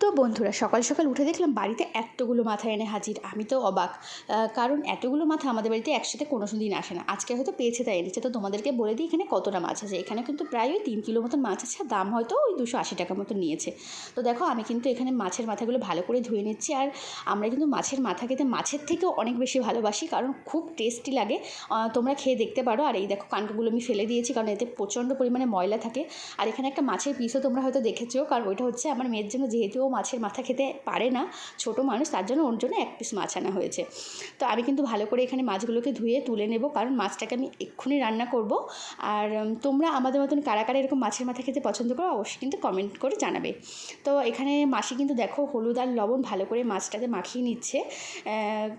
তো বন্ধুরা, সকাল সকাল উঠে দেখলাম বাড়িতে এতগুলো মাথা এনে হাজির। আমি তো অবাক। কারণ এতগুলো মাথা আমাদের বাড়িতে একসাথে কোনো দিন আসে না। আজকে হয়তো পেয়েছে তাই এনেছে। তো তোমাদেরকে বলে দিই এখানে কতটা মাছ আছে। এখানে কিন্তু প্রায় ওই 3 কিলো মতন মাছ আছে। দাম হয়তো ওই 280 টাকা মতন নিয়েছে। তো দেখো, আমি কিন্তু এখানে মাছের মাথাগুলো ভালো করে ধুয়ে নিচ্ছি। আর আমরা কিন্তু মাছের মাথা খেতে মাছের থেকেও অনেক বেশি ভালোবাসি, কারণ খুব টেস্টি লাগে। তোমরা খেয়ে দেখতে পারো। আর এই দেখো, কানটাগুলো আমি ফেলে দিয়েছি, কারণ এতে প্রচণ্ড পরিমাণে ময়লা থাকে। আর এখানে একটা মাছের পিসও তোমরা হয়তো দেখেছো, কারণ ওইটা হচ্ছে আমার মেয়ের জন্য, যেহেতু ও মাছের মাথা খেতে পারে না, ছোটো মানুষ, তার জন্য ওর জন্য 1 পিস মাছ আনা হয়েছে। তো আমি কিন্তু ভালো করে এখানে মাছগুলোকে ধুয়ে তুলে নেব, কারণ মাছটাকে আমি এক্ষুনি রান্না করব। আর তোমরা আমাদের মতন কারা কারা এরকম মাছের মাথা খেতে পছন্দ করো অবশ্যই কিন্তু কমেন্ট করে জানাবে। তো এখানে মাসি কিন্তু দেখো হলুদ আর লবণ ভালো করে মাছটাকে মাখিয়ে নিচ্ছে,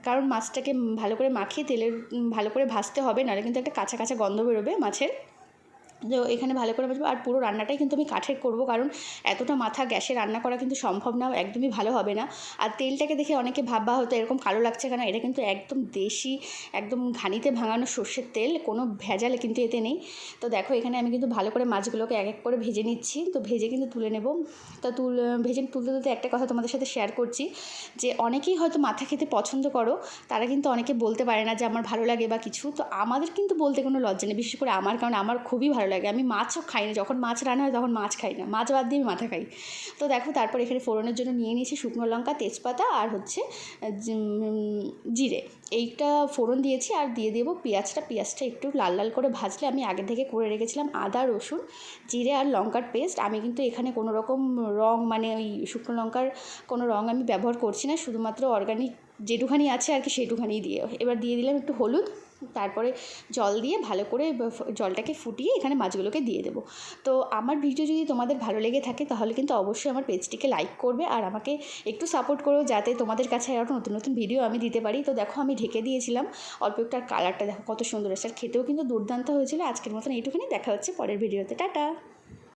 কারণ মাছটাকে ভালো করে মাখিয়ে তেলের ভালো করে ভাজতে হবে, নাহলে কিন্তু একটা কাঁচা কাঁচা গন্ধ বেরোবে মাছের। তো এখানে ভালো করে ভাজবো। আর পুরো রান্নাটাই কিন্তু আমি কাঠের করব, কারণ এতটা মাথা গ্যাসে রান্না করা কিন্তু সম্ভব না, একদমই ভালো হবে না। আর তেলটাকে দেখে অনেকে ভাববা হয়তো এরকম কালো লাগছে কেন, এটা কিন্তু একদম দেশি, একদম ঘানিতে ভাঙানো সর্ষের তেল, কোনো ভেজাল কিন্তু এতে নেই। তো দেখো, এখানে আমি কিন্তু ভালো করে মাছগুলোকে এক এক করে ভেজে নিচ্ছি। তো ভেজে কিন্তু তুলে নেব। তো ভেজে তুলতে তুলতে একটা কথা তোমাদের সাথে শেয়ার করছি, যে অনেকেই হয়তো মাথা খেতে পছন্দ করো, তারা কিন্তু অনেকে বলতে পারে না যে আমার ভালো লাগে বা কিছু। তো আমাদের কিন্তু বলতে কোনো লজ্জা নেই, বিশেষ করে আমার, কারণ আমার খুবই ভালো লাগে। আমি মাছও খাই না, যখন মাছ রান্না হয় তখন মাছ খাই না, মাছ বাদ দিয়ে আমি মাথা খাই। তো দেখো, তারপর এখানে ফোড়নের জন্য নিয়ে নিয়েছি শুকনো লঙ্কা, তেজপাতা আর হচ্ছে জিরে। এইটা ফোড়ন দিয়েছি। আর দিয়ে দেবো পেঁয়াজটা একটু লাল লাল করে ভাজলে, আমি আগে থেকে করে রেখেছিলাম আদা, রসুন, জিরে আর লঙ্কার পেস্ট। আমি কিন্তু এখানে কোনো রকম রং, মানে ওই শুকনো লঙ্কার কোনো রং আমি ব্যবহার করছি না, শুধুমাত্র অর্গানিক যেটুখানি আছে আর কি সেটুখানিই দিয়ে। এবার দিয়ে দিলাম একটু হলুদ, তারপরে জল দিয়ে ভালো করে জলটাকে ফুটিয়ে এখানে মাছগুলোকে দিয়ে দেবো। তো আমার ভিডিও যদি তোমাদের ভালো লেগে থাকে, তাহলে কিন্তু অবশ্যই আমার পেজটিকে লাইক করবে আর আমাকে একটু সাপোর্ট করো, যাতে তোমাদের কাছে আরও নতুন নতুন ভিডিও আমি দিতে পারি। তো দেখো, আমি ঢেকে দিয়েছিলাম অল্প একটু, আর কালারটা দেখো কত সুন্দর এসেছে, আর খেতেও কিন্তু দুর্দান্ত হয়েছিল। আজকের মতন এইটুখানি, দেখা হচ্ছে পরের ভিডিওতে, টাটা।